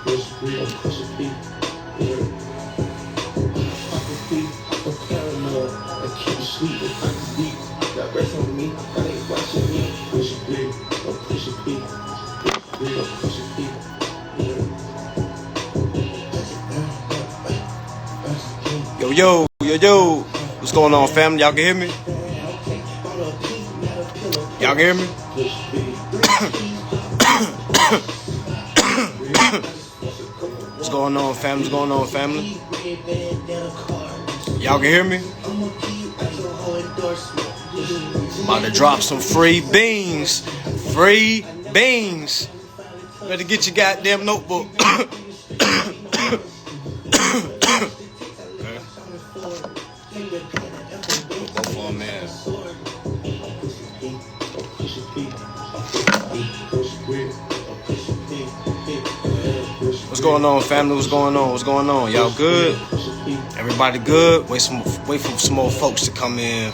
Yo, what's going on, family? Y'all can hear me? Y'all can hear me? What's going on, family? What's going on, family? Y'all can hear me? About to drop some free beans. Free beans. Better get your goddamn notebook. What's going on, family? What's going on? What's going on? Y'all good? Everybody good? Wait for some more folks to come in.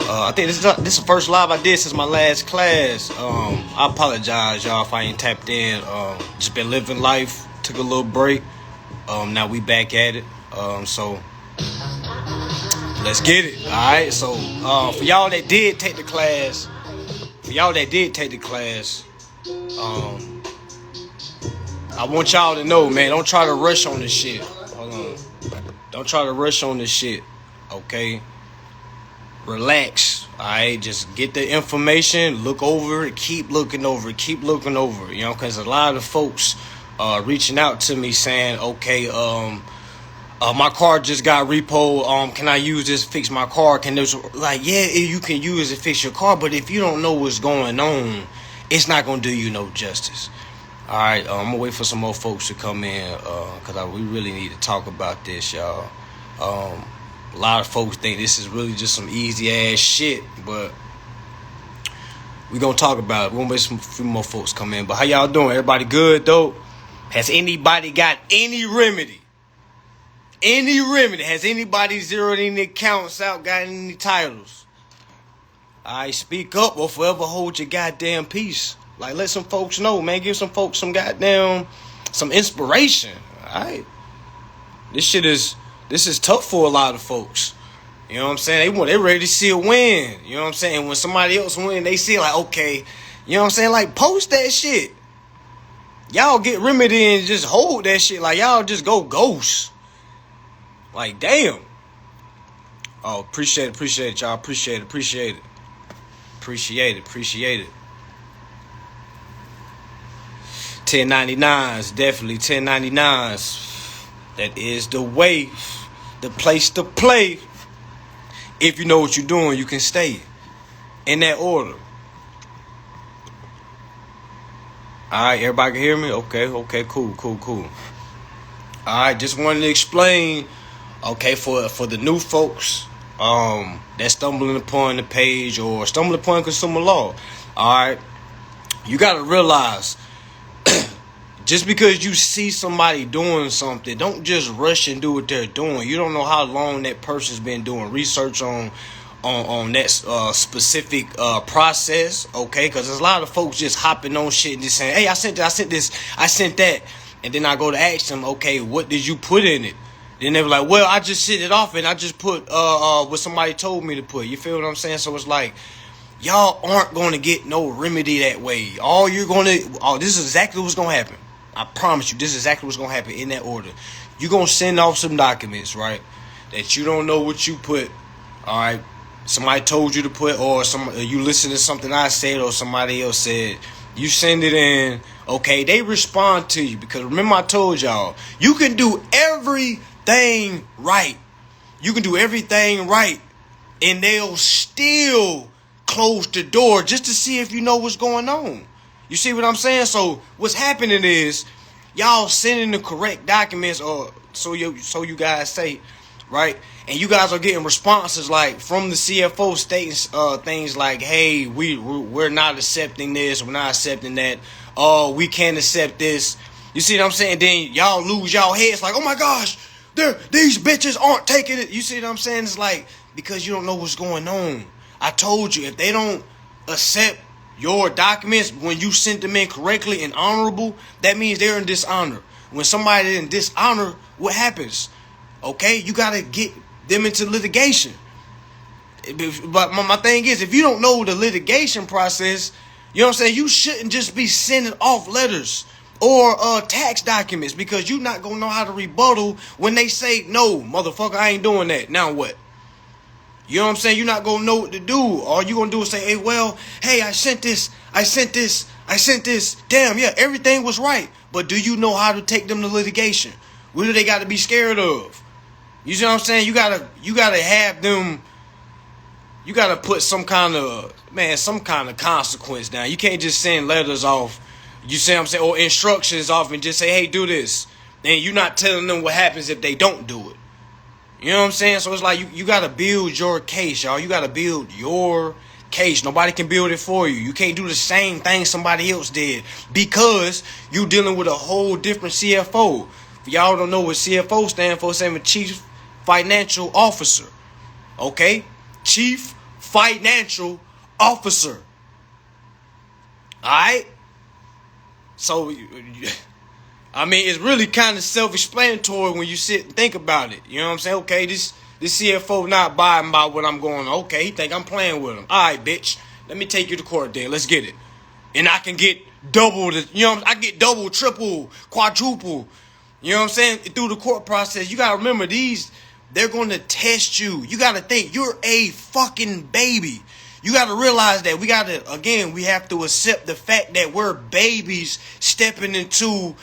I think this is the first live I did since my last class. I apologize, y'all, if I ain't tapped in. Just been living life. Took a little break. Now we back at it. So let's get it. All right. So for y'all that did take the class, I want y'all to know, man, don't try to rush on this shit. Hold on. Don't try to rush on this shit, okay? Relax, all right? Just get the information, look over it, keep looking over it, you know, because a lot of folks reaching out to me saying, okay, my car just got repoed. Can I use this to fix my car? Like, yeah, you can use it to fix your car, but if you don't know what's going on, it's not going to do you no justice. All right, I'm going to wait for some more folks to come in because we really need to talk about this, y'all. A lot of folks think this is really just some easy-ass shit, but we're going to talk about it. We're going to wait for a few more folks come in. But how y'all doing? Everybody good, though? Has anybody got any remedy? Has anybody zeroed any accounts out, got any titles? All right, speak up or forever hold your goddamn peace. Like, let some folks know, man. Give some folks some inspiration, all right? This is tough for a lot of folks. You know what I'm saying? They ready to see a win. You know what I'm saying? When somebody else win, they see like, okay, you know what I'm saying? Like, post that shit. Y'all get remedy and just hold that shit. Like, y'all just go ghost. Like, damn. Oh, appreciate it, y'all. Appreciate it. 1099s, definitely 1099s. That is the way, the place to play. If you know what you're doing, you can stay in that order. All right, everybody can hear me? Okay, cool. All right, just wanted to explain, okay, for the new folks that stumbling upon the page or stumbling upon consumer law. All right, you got to realize, just because you see somebody doing something, don't just rush and do what they're doing. You don't know how long that person's been doing research on that specific process, okay? Because there's a lot of folks just hopping on shit and just saying, hey, I sent that. And then I go to ask them, okay, what did you put in it? Then they were like, well, I just sent it off and I just put what somebody told me to put. You feel what I'm saying? So it's like, y'all aren't going to get no remedy that way. This is exactly what's going to happen. I promise you, this is exactly what's going to happen in that order. You're going to send off some documents, right, that you don't know what you put, all right? Somebody told you to put, or you listen to something I said or somebody else said. You send it in, okay, they respond to you. Because remember I told y'all, you can do everything right. And they'll still close the door just to see if you know what's going on. You see what I'm saying? So what's happening is y'all sending the correct documents, or so you guys say, right? And you guys are getting responses like from the CFO stating things like, hey, we're not accepting this, we're not accepting that. Oh, we can't accept this. You see what I'm saying? Then y'all lose y'all heads like, oh my gosh, these bitches aren't taking it. You see what I'm saying? It's like, because you don't know what's going on. I told you, if they don't accept your documents, when you sent them in correctly and honorable, that means they're in dishonor. When somebody in dishonor, what happens? Okay, you got to get them into litigation. But my thing is, if you don't know the litigation process, you know what I'm saying, you shouldn't just be sending off letters or tax documents, because you're not going to know how to rebuttal when they say, no, motherfucker, I ain't doing that. Now what? You know what I'm saying? You're not going to know what to do. All you're going to do is say, hey, well, hey, I sent this. Damn, yeah, everything was right. But do you know how to take them to litigation? What do they got to be scared of? You see what I'm saying? You gotta have them. You gotta put some kind of consequence down. You can't just send letters off. You see what I'm saying? Or instructions off and just say, hey, do this. And you're not telling them what happens if they don't do it. You know what I'm saying? So it's like you gotta build your case, y'all. You gotta build your case. Nobody can build it for you. You can't do the same thing somebody else did, because you dealing with a whole different CFO. If y'all don't know what CFO stand for, it's Chief Financial Officer. Okay? Chief Financial Officer. Alright? So, I mean, it's really kind of self-explanatory when you sit and think about it. You know what I'm saying? Okay, this CFO not abiding by what I'm going on. Okay, he think I'm playing with him. Alright, bitch. Let me take you to court then. Let's get it. And I can get double the, you know, I get double, triple, quadruple. You know what I'm saying? Through the court process. You gotta remember, they're going to test you. You got to think you're a fucking baby. You got to realize that we have to accept the fact that we're babies stepping into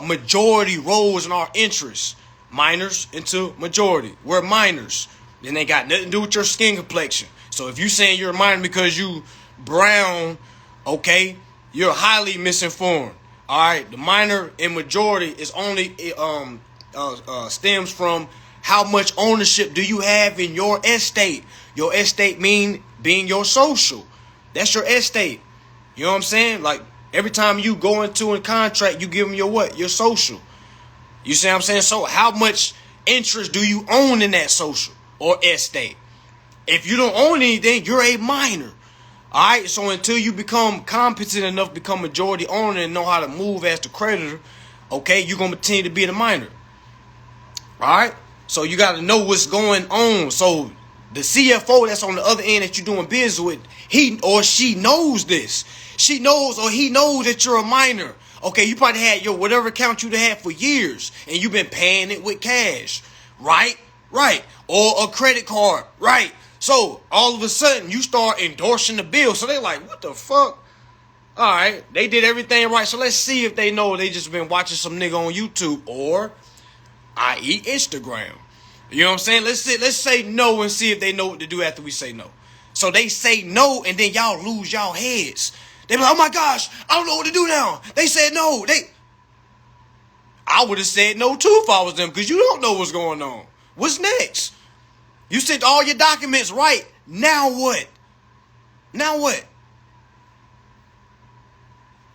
majority roles in our interests. Minors into majority. We're minors. Then they got nothing to do with your skin complexion. So if you saying you're a minor because you brown, okay, you're highly misinformed. All right, the minor in majority is only stems from how much ownership do you have in your estate? Your estate mean being your social. That's your estate. You know what I'm saying? Like, every time you go into a contract, you give them your what? Your social. You see what I'm saying? So how much interest do you own in that social or estate? If you don't own anything, you're a minor. All right? So until you become competent enough to become majority owner and know how to move as the creditor, okay, you're going to continue to be the minor. All right? So you got to know what's going on. So the CFO that's on the other end that you're doing business with, he or she knows this. She knows or he knows that you're a minor. Okay, you probably had your whatever account you'd had for years, and you've been paying it with cash. Right? Right. Or a credit card. Right. So all of a sudden you start endorsing the bill. So they're like, what the fuck? All right, they did everything right. So let's see if they know they just been watching some nigga on YouTube or i.e. Instagram. You know what I'm saying? Let's say no and see if they know what to do after we say no. So they say no, and then y'all lose y'all heads. They be like, oh my gosh, I don't know what to do now. They said no. I would have said no too if I was them, because you don't know what's going on. What's next? You sent all your documents right. Now what? Now what?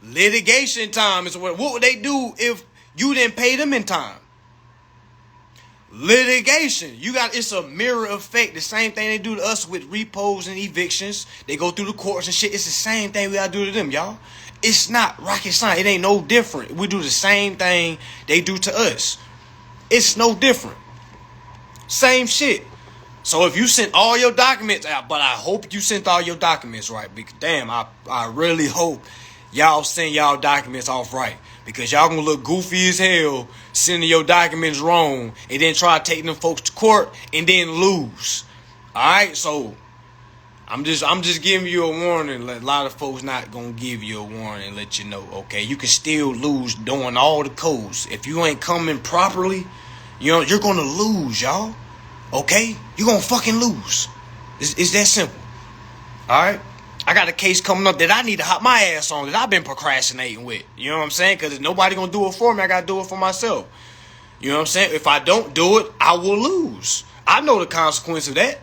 Litigation time is what would they do if you didn't pay them in time? Litigation. It's a mirror effect. The same thing they do to us with repos and evictions. They go through the courts and shit. It's the same thing we gotta do to them, y'all. It's not rocket science. It ain't no different. We do the same thing they do to us. It's no different. Same shit. So if you sent all your documents out, but I hope you sent all your documents right. Because damn, I really hope y'all send y'all documents off right. Because y'all gonna look goofy as hell sending your documents wrong and then try to take them folks to court and then lose. Alright, so I'm just giving you a warning. A lot of folks not gonna give you a warning and let you know, okay, you can still lose doing all the codes. If you ain't coming properly, you're gonna lose, y'all. Okay? You're gonna fucking lose. It's that simple. Alright? I got a case coming up that I need to hop my ass on that I've been procrastinating with. You know what I'm saying? Because if nobody going to do it for me, I got to do it for myself. You know what I'm saying? If I don't do it, I will lose. I know the consequence of that.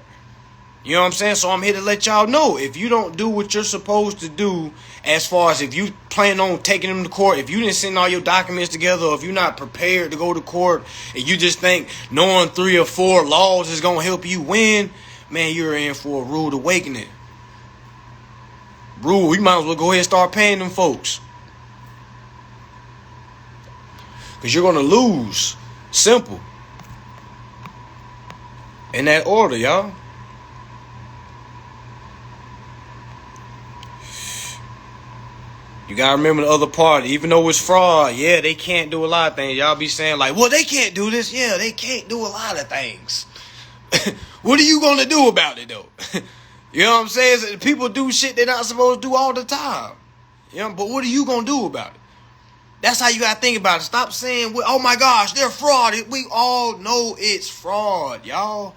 You know what I'm saying? So I'm here to let y'all know. If you don't do what you're supposed to do, as far as if you plan on taking them to court, if you didn't send all your documents together, or if you're not prepared to go to court, and you just think knowing 3 or 4 laws is going to help you win, man, you're in for a rude awakening. Rule, you might as well go ahead and start paying them folks. Because you're going to lose. Simple. In that order, y'all. You got to remember the other party. Even though it's fraud, yeah, they can't do a lot of things. Y'all be saying like, well, they can't do this. Yeah, they can't do a lot of things. What are you going to do about it, though? You know what I'm saying? People do shit they're not supposed to do all the time. You know, but what are you going to do about it? That's how you got to think about it. Stop saying, oh my gosh, they're fraud. We all know it's fraud, y'all.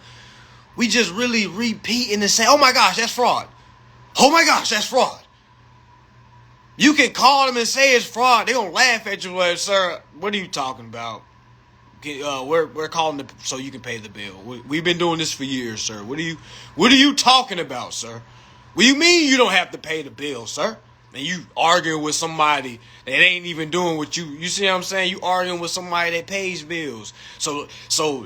We just really repeating and saying, oh my gosh, that's fraud. Oh my gosh, that's fraud. You can call them and say it's fraud. They're going to laugh at you like, sir, what are you talking about? We're calling so you can pay the bill. We've been doing this for years, sir. What are you talking about, sir? What do you mean you don't have to pay the bill, sir? And you arguing with somebody that ain't even doing what you see what I'm saying? You arguing with somebody that pays bills. So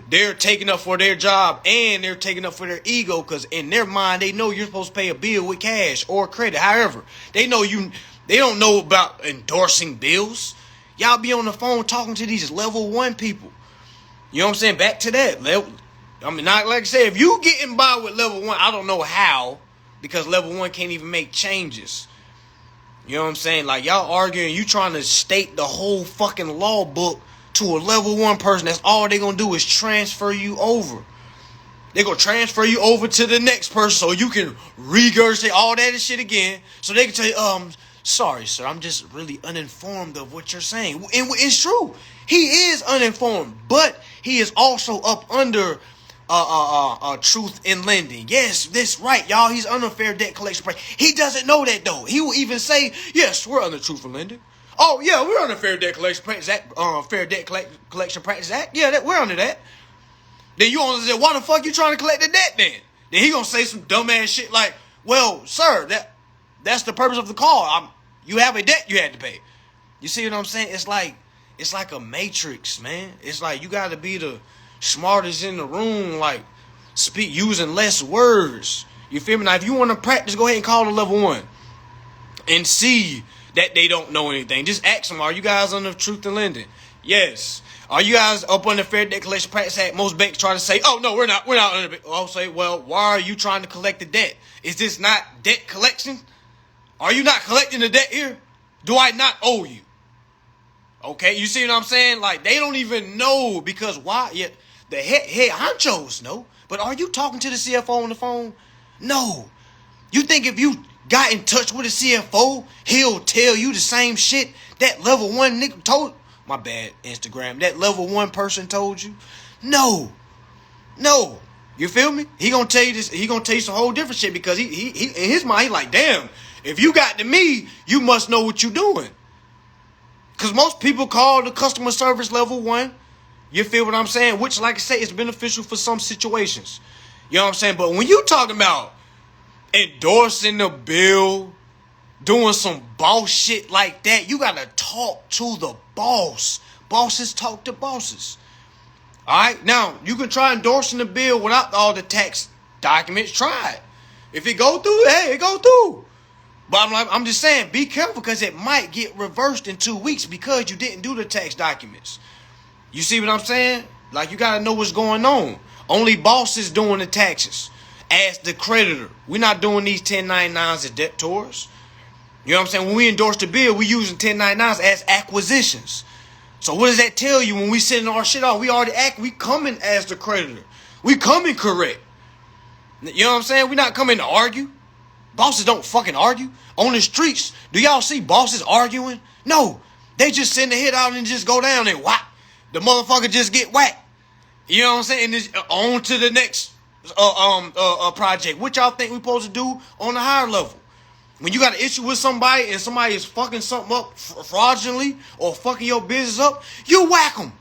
they're taking up for their job and they're taking up for their ego because in their mind they know you're supposed to pay a bill with cash or credit. However, they don't know about endorsing bills. Y'all be on the phone talking to these level 1 people. You know what I'm saying? Back to that. I mean, not like I said, if you getting by with level 1, I don't know how, because level 1 can't even make changes. You know what I'm saying? Like, y'all arguing, you trying to state the whole fucking law book to a level 1 person. That's all they gonna do is transfer you over. They gonna transfer you over to the next person so you can regurgitate all that shit again. So they can tell you, sorry, sir, I'm just really uninformed of what you're saying. And it's true. He is uninformed, but he is also up under truth in lending. Yes, that's right, y'all. He's under Fair Debt Collection Practice. He doesn't know that, though. He will even say, yes, we're under Truth in Lending. Oh, yeah, we're under Fair Debt Collection Practice Act, Fair Debt Collection Practice Act. Yeah, we're under that. Then you want to say, why the fuck you trying to collect the debt then? Then he gonna say some dumbass shit like, well, sir, that's the purpose of the call. You have a debt you had to pay. You see what I'm saying? It's like a matrix, man. It's like you got to be the smartest in the room, like speak using less words. You feel me? Now, if you want to practice, go ahead and call the level 1 and see that they don't know anything. Just ask them, are you guys under Truth in Lending? Yes. Are you guys up on the Fair Debt Collection Practice Act? Most banks try to say, oh, no, we're not under it. I'll say, well, why are you trying to collect the debt? Is this not debt collection? Are you not collecting the debt here? Do I not owe you? Okay, you see what I'm saying? Like, they don't even know because why? Yeah, the head honchos know. But are you talking to the CFO on the phone? No. You think if you got in touch with the CFO, he'll tell you the same shit that level 1 nigga told? My bad, Instagram. That level 1 person told you? No. You feel me? He gonna tell you this. He gonna tell you some whole different shit because he in his mind, he like, damn, if you got to me, you must know what you doing. Because most people call the customer service level 1. You feel what I'm saying? Which, like I say, is beneficial for some situations. You know what I'm saying? But when you talking about endorsing the bill, doing some boss shit like that, you got to talk to the boss. Bosses talk to bosses. All right? Now, you can try endorsing the bill without all the tax documents. Try it. If it go through, hey, it go through. But I'm just saying, be careful because it might get reversed in 2 weeks because you didn't do the tax documents. You see what I'm saying? Like, you got to know what's going on. Only bosses doing the taxes as the creditor. We're not doing these 1099s as debtors. You know what I'm saying? When we endorse the bill, we using 1099s as acquisitions. So what does that tell you when we sending our shit off? We coming as the creditor. We coming correct. You know what I'm saying? We not coming to argue. Bosses don't fucking argue. On the streets, do y'all see bosses arguing? No. They just send the hit out and just go down and whack. The motherfucker just get whacked. You know what I'm saying? And on to the next project. What y'all think we supposed to do on the higher level? When you got an issue with somebody and somebody is fucking something up fraudulently or fucking your business up, you whack them.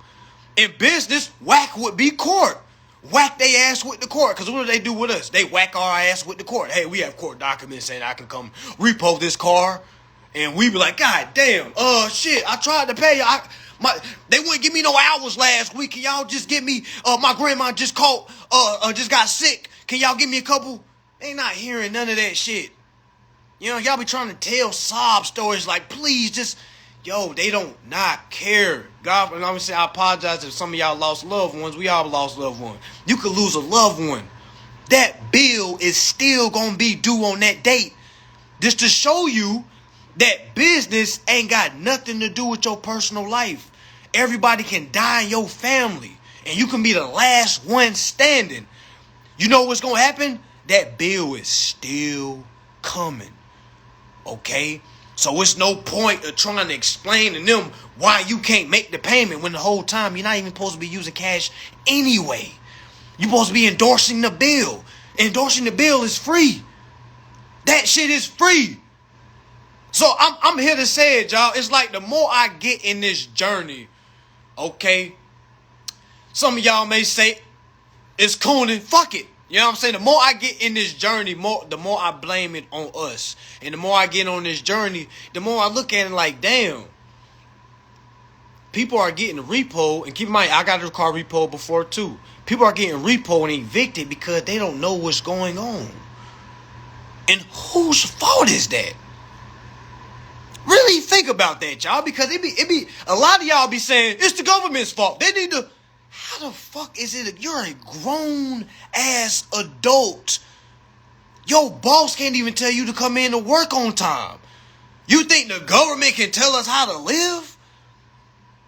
In business, whack would be court. Whack they ass with the court. Because what do they do with us? They whack our ass with the court. Hey, we have court documents saying I can come repo this car. And we be like, God damn, shit, I tried to pay you. They wouldn't give me no hours last week. Can y'all just give me, my grandma just just got sick. Can y'all give me a couple? They not hearing none of that shit. You You know, y'all be trying to tell sob stories like, please just, yo, they don't not care. God, and I'm saying, I apologize if some of y'all lost loved ones. We all lost loved ones. You could lose a loved one. That bill is still going to be due on that date. Just to show you that business ain't got nothing to do with your personal life. Everybody can die in your family, and you can be the last one standing. You know what's going to happen? That bill is still coming. Okay? So it's no point of trying to explain to them why you can't make the payment when the whole time you're not even supposed to be using cash anyway. You're supposed to be endorsing the bill. Endorsing the bill is free. That shit is free. So I'm here to say it, y'all. It's like the more I get in this journey, okay, some of y'all may say it's cooning. Fuck it. You know what I'm saying? The more I get in this journey, the more I blame it on us. And the more I get on this journey, the more I look at it like, damn, people are getting repo. And keep in mind, I got a car repo before too. People are getting repo and evicted because they don't know what's going on. And whose fault is that? Really think about that, y'all, because it be a lot of y'all be saying it's the government's fault. They need to. How the fuck is it? You're a grown ass adult. Your boss can't even tell you to come in to work on time. You think the government can tell us how to live?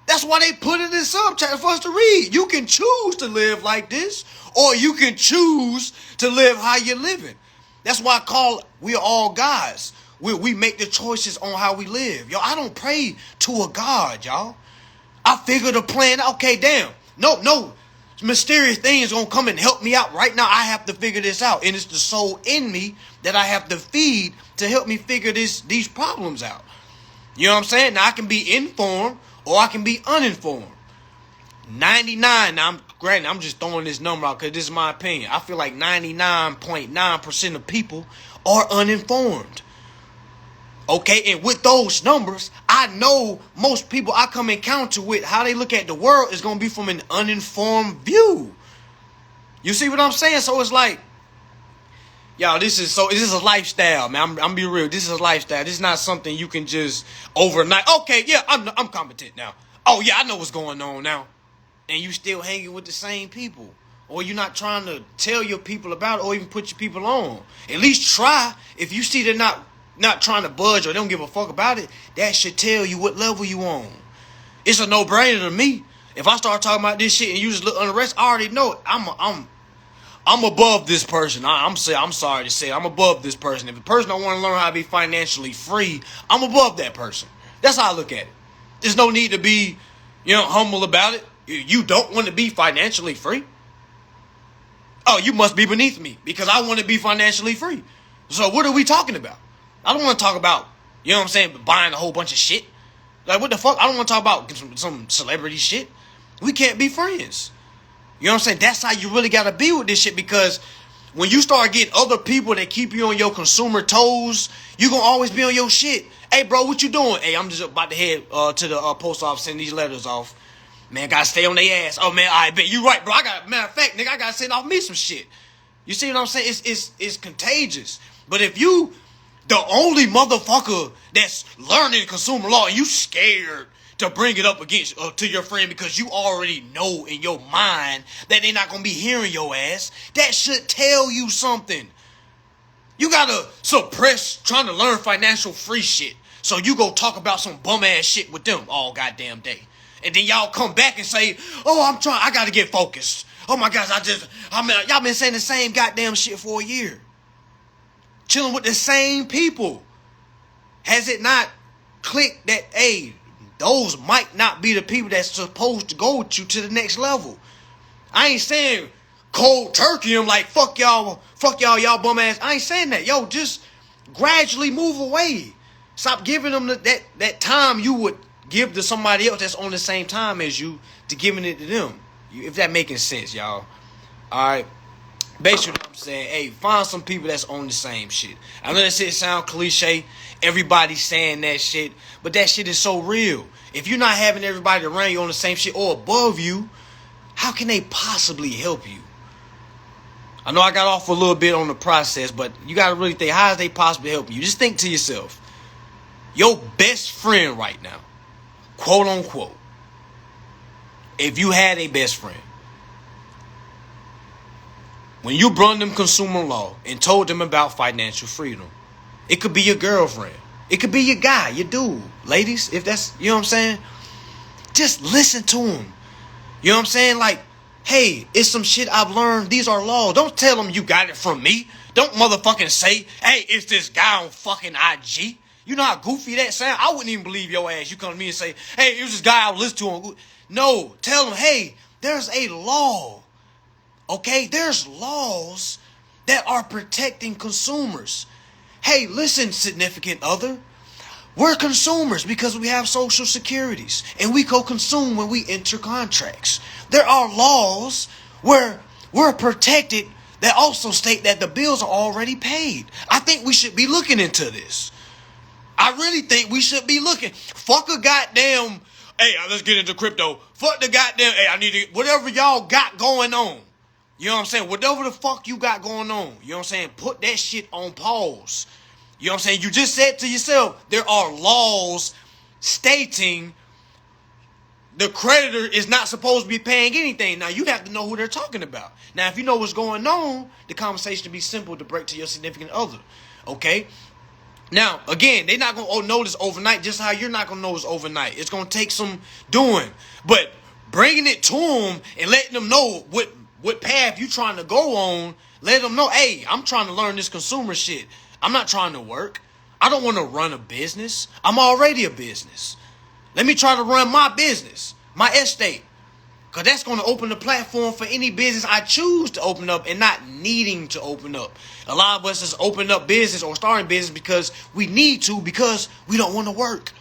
That's why they put it in subtitle for us to read. You can choose to live like this, or you can choose to live how you're living. That's why we're all gods. We make the choices on how we live. Yo, I don't pray to a God, y'all. I figure the plan. Okay, damn. No mysterious thing is going to come and help me out. Right now, I have to figure this out. And it's the soul in me that I have to feed to help me figure these problems out. You know what I'm saying? Now, I can be informed or I can be uninformed. 99, now I'm just throwing this number out because this is my opinion. I feel like 99.9% of people are uninformed. Okay, and with those numbers, I know most people I come encounter with, how they look at the world is going to be from an uninformed view. You see what I'm saying? So it's like, y'all, this is a lifestyle, man. I'm be real. This is a lifestyle. This is not something you can just overnight. Okay, yeah, I'm competent now. Oh yeah, I know what's going on now. And you still hanging with the same people. Or you're not trying to tell your people about it or even put your people on. At least try. If you see they're not trying to budge or they don't give a fuck about it, that should tell you what level you on. It's a no-brainer to me. If I start talking about this shit and you just look unrest, I already know it. I'm above this person. I'm sorry to say it. I'm above this person. If the person don't want to learn how to be financially free, I'm above that person. That's how I look at it. There's no need to be, humble about it. You don't want to be financially free? Oh, you must be beneath me because I want to be financially free. So what are we talking about? I don't want to talk about, buying a whole bunch of shit. Like, what the fuck? I don't want to talk about some celebrity shit. We can't be friends. You know what I'm saying? That's how you really got to be with this shit, because when you start getting other people that keep you on your consumer toes, you're going to always be on your shit. Hey, bro, what you doing? Hey, I'm just about to head to the post office, send these letters off. Man, got to stay on their ass. Oh, man, I bet you right, bro. Matter of fact, nigga, I got to send off me some shit. You see what I'm saying? It's contagious. But if you the only motherfucker that's learning consumer law and you scared to bring it up against to your friend because you already know in your mind that they're not going to be hearing your ass, that should tell you something. You got to suppress trying to learn financial free shit. So you go talk about some bum ass shit with them all goddamn day. And then y'all come back and say, oh, I got to get focused. Oh my gosh, y'all been saying the same goddamn shit for a year. Chilling with the same people. Has it not clicked that, hey, those might not be the people that's supposed to go with you to the next level? I ain't saying cold turkey them like fuck y'all bum ass. I ain't saying that. Yo, just gradually move away. Stop giving them that time you would give to somebody else that's on the same time as you to giving it to them. If that making sense, y'all. All right. Basically what I'm saying, hey, find some people that's on the same shit. I know that shit sound cliche. Everybody's saying that shit. But that shit is so real. If you're not having everybody around you on the same shit or above you, how can they possibly help you? I know I got off a little bit on the process, but you got to really think, how is they possibly helping you? Just think to yourself, your best friend right now, quote unquote, if you had a best friend, when you brought them consumer law and told them about financial freedom, it could be your girlfriend. It could be your guy, your dude. Ladies, if that's, you know what I'm saying? Just listen to him. You know what I'm saying? Like, hey, it's some shit I've learned. These are laws. Don't tell them you got it from me. Don't motherfucking say, hey, it's this guy on fucking IG. You know how goofy that sound? I wouldn't even believe your ass. You come to me and say, hey, it was this guy I was listening to on. No, tell them, hey, there's a law. Okay? There's laws that are protecting consumers. Hey, listen, significant other. We're consumers because we have social securities and we co-consume when we enter contracts. There are laws where we're protected that also state that the bills are already paid. I think we should be looking into this. I really think we should be looking. Fuck a goddamn, hey, let's get into crypto. Fuck the goddamn, hey, I need to, whatever y'all got going on. You know what I'm saying? Whatever the fuck you got going on. You know what I'm saying? Put that shit on pause. You know what I'm saying? You just said to yourself, there are laws stating the creditor is not supposed to be paying anything. Now, you have to know who they're talking about. Now, if you know what's going on, the conversation will be simple to break to your significant other. Okay? Now, again, they're not going to know this overnight, just how you're not going to know this overnight. It's going to take some doing. But bringing it to them and letting them know what path you're trying to go on, let them know, hey, I'm trying to learn this consumer shit. I'm not trying to work. I don't want to run a business. I'm already a business. Let me try to run my business, my estate. Because that's going to open the platform for any business I choose to open up and not needing to open up. A lot of us is opening up business or starting business because we need to, because we don't want to work.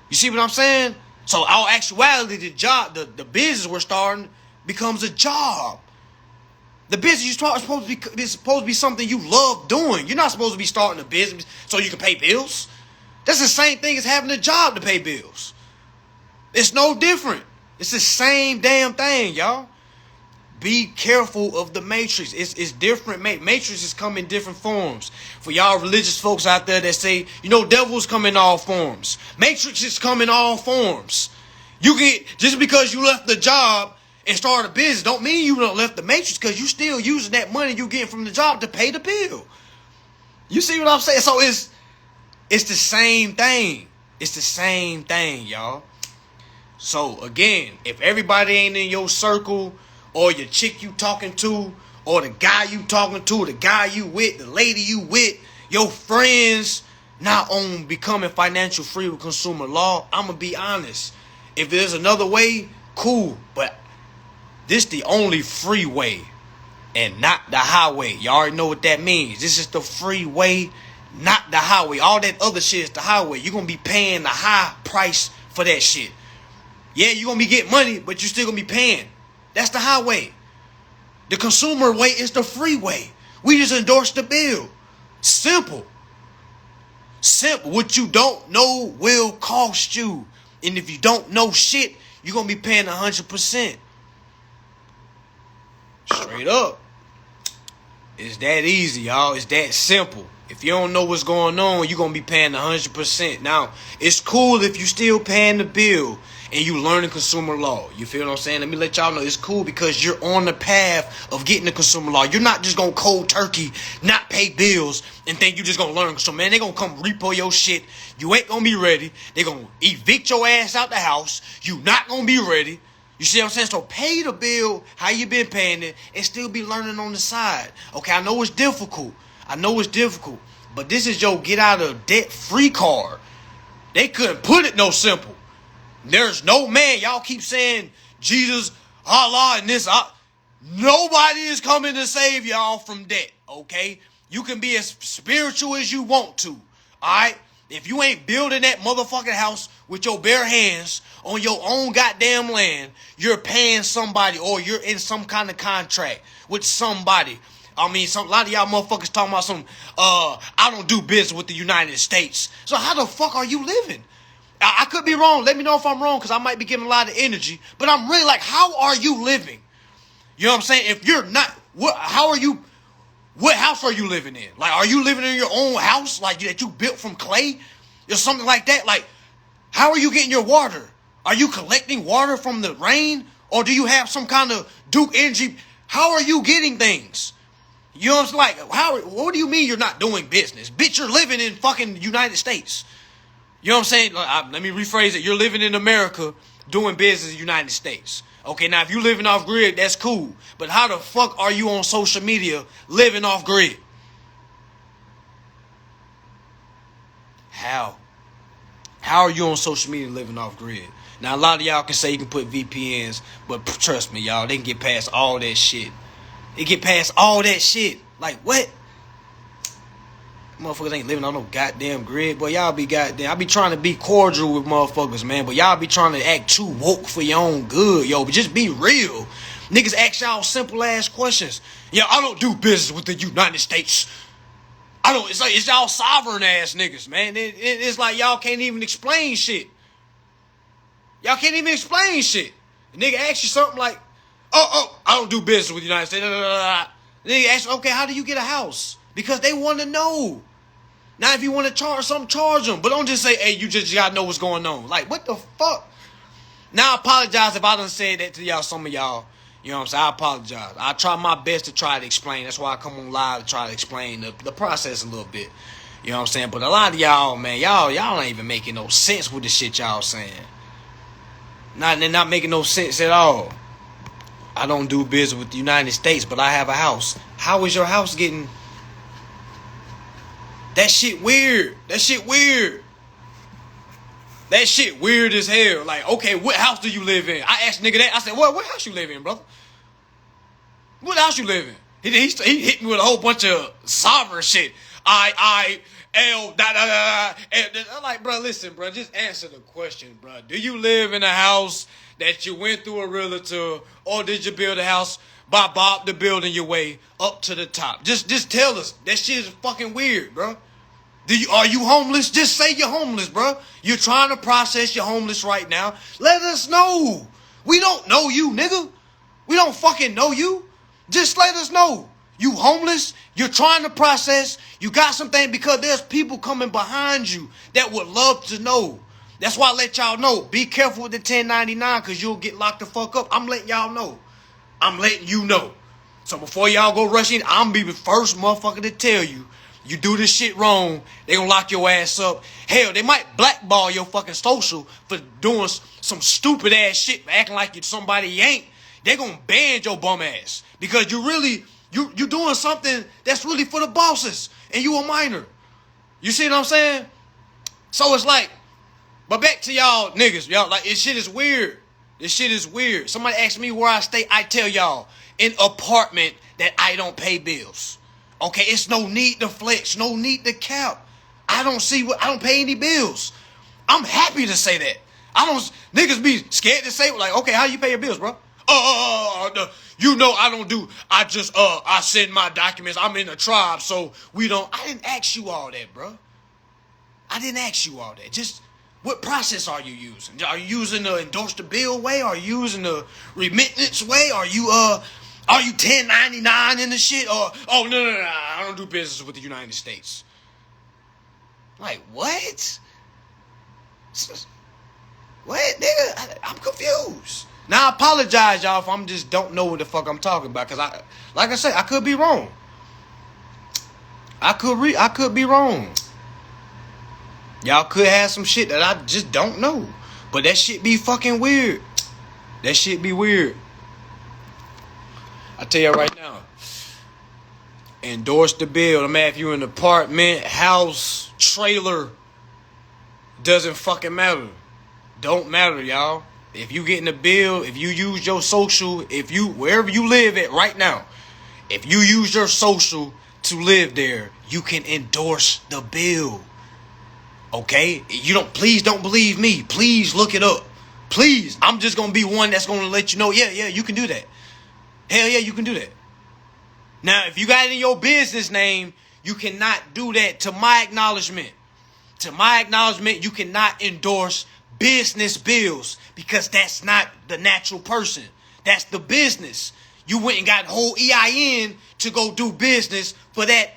You see what I'm saying? So our actuality, the job, the business we're starting becomes a job. The business you're supposed to be something you love doing. You're not supposed to be starting a business so you can pay bills. That's the same thing as having a job to pay bills. It's no different. It's the same damn thing, y'all. Be careful of the matrix. It's different. Matrices come in different forms. For y'all religious folks out there that say, you know, devils come in all forms. Matrices come in all forms. You get, just because you left the job and start a business don't mean you don't left the matrix, because you still using that money you getting from the job to pay the bill. You see what I'm saying? So it's the same thing. It's the same thing, y'all. So again, if everybody ain't in your circle, or your chick you talking to, or the guy you talking to, the guy you with, the lady you with, your friends not on becoming financial free with consumer law, I'm gonna be honest. If there's another way, cool, but this the only free way and not the highway. You already know what that means. This is the free way, not the highway. All that other shit is the highway. You're going to be paying the high price for that shit. Yeah, you're going to be getting money, but you're still going to be paying. That's the highway. The consumer way is the free way. We just endorse the bill. Simple. Simple. What you don't know will cost you. And if you don't know shit, you're going to be paying 100%. Straight up. It's that easy, y'all. It's that simple. If you don't know what's going on, you're going to be paying 100%. Now, it's cool if you still paying the bill and you learning consumer law. You feel what I'm saying? Let me let y'all know it's cool because you're on the path of getting the consumer law. You're not just going to cold turkey, not pay bills, and think you just going to learn. So, man, they going to come repo your shit. You ain't going to be ready. They going to evict your ass out the house. You not going to be ready. You see what I'm saying? So pay the bill how you been paying it and still be learning on the side. Okay, I know it's difficult. But this is your get out of debt free card. They couldn't put it no simple. There's no man. Y'all keep saying Jesus, Allah, and this. Nobody is coming to save y'all from debt. Okay? You can be as spiritual as you want to. Alright? If you ain't building that motherfucking house with your bare hands on your own goddamn land, you're paying somebody or you're in some kind of contract with somebody. I mean, a lot of y'all motherfuckers talking about some, I don't do business with the United States. So how the fuck are you living? I could be wrong. Let me know if I'm wrong, because I might be getting a lot of energy. But I'm really like, how are you living? You know what I'm saying? If you're not, How are you? What house are you living in? Like, are you living in your own house, like that you built from clay, or something like that? Like, how are you getting your water? Are you collecting water from the rain, or do you have some kind of Duke Energy? How are you getting things? You know what I'm saying? Like, what do you mean you're not doing business? Bitch, you're living in fucking United States. You know what I'm saying? Let me rephrase it. You're living in America, doing business in the United States. Okay, now if you living off grid, that's cool. But how the fuck are you on social media living off grid? How? How are you on social media living off grid? Now, a lot of y'all can say you can put VPNs, but trust me, y'all, they can get past all that shit. They get past all that shit. Like, what? Motherfuckers ain't living on no goddamn grid. Boy, y'all be goddamn. I be trying to be cordial with motherfuckers, man. But y'all be trying to act too woke for your own good, yo. But just be real. Niggas ask y'all simple ass questions. Yeah, I don't do business with the United States. I don't. It's like, it's y'all sovereign ass niggas, man. It's like y'all can't even explain shit. Y'all can't even explain shit. The nigga asks you something like, I don't do business with the United States. The nigga asks, okay, how do you get a house? Because they want to know. Now, if you want to charge something, charge them. But don't just say, hey, you just got to know what's going on. Like, what the fuck? Now, I apologize if I done said that to y'all, some of y'all. You know what I'm saying? I apologize. I try my best to try to explain. That's why I come on live to try to explain the process a little bit. You know what I'm saying? But a lot of y'all, man, y'all ain't even making no sense with the shit y'all saying. They're not making no sense at all. I don't do business with the United States, but I have a house. How is your house getting... That shit weird. That shit weird. That shit weird as hell. Like, okay, what house do you live in? I asked nigga that. I said, what house you live in, brother? What house you live in? He hit me with a whole bunch of sovereign shit. I'm like, bro, listen, bro, just answer the question, bro. Do you live in a house that you went through a realtor, or did you build a house by Bob the building your way up to the top? Just tell us. That shit is fucking weird, bro. Are you homeless? Just say you're homeless, bro. You're trying to process you're homeless right now. Let us know. We don't know you, nigga. We don't fucking know you. Just let us know. You homeless. You're trying to process. You got something, because there's people coming behind you that would love to know. That's why I let y'all know. Be careful with the 1099, because you'll get locked the fuck up. I'm letting y'all know. I'm letting you know. So before y'all go rushing, I'm be the first motherfucker to tell you. You do this shit wrong, they gonna lock your ass up. Hell, they might blackball your fucking social for doing some stupid ass shit, acting like you're somebody you ain't. They gonna ban your bum ass, because you doing something that's really for the bosses, and you a minor. You see what I'm saying? So it's like, but back to y'all niggas, y'all, like, this shit is weird. This shit is weird. Somebody asked me where I stay, I tell y'all, an apartment that I don't pay bills. Okay, it's no need to flex, no need to cap. I don't pay any bills. I'm happy to say that. Niggas be scared to say, like, okay, how you pay your bills, bro? You know I send my documents. I'm in a tribe, so I didn't ask you all that, bro. I didn't ask you all that. Just, what process are you using? Are you using the endorse the bill way? Are you using the remittance way? Are you 1099 in the shit? Or, no, I don't do business with the United States. Like, what? What, nigga? I'm confused. Now, I apologize, y'all, if I'm just don't know what the fuck I'm talking about. Because, like I said, I could be wrong. I could be wrong. Y'all could have some shit that I just don't know. But that shit be fucking weird. That shit be weird. I tell you right now. Endorse the bill. No matter if you're in an apartment, house, trailer. Doesn't fucking matter. Don't matter, y'all. If you getting a bill, if you use your social, wherever you live at right now, if you use your social to live there, you can endorse the bill. Okay? Please don't believe me. Please look it up. Please. I'm just going to be one that's going to let you know, yeah, you can do that. Hell yeah, you can do that. Now, if you got it in your business name, you cannot do that. To my acknowledgement, you cannot endorse business bills, because that's not the natural person. That's the business. You went and got whole EIN to go do business for that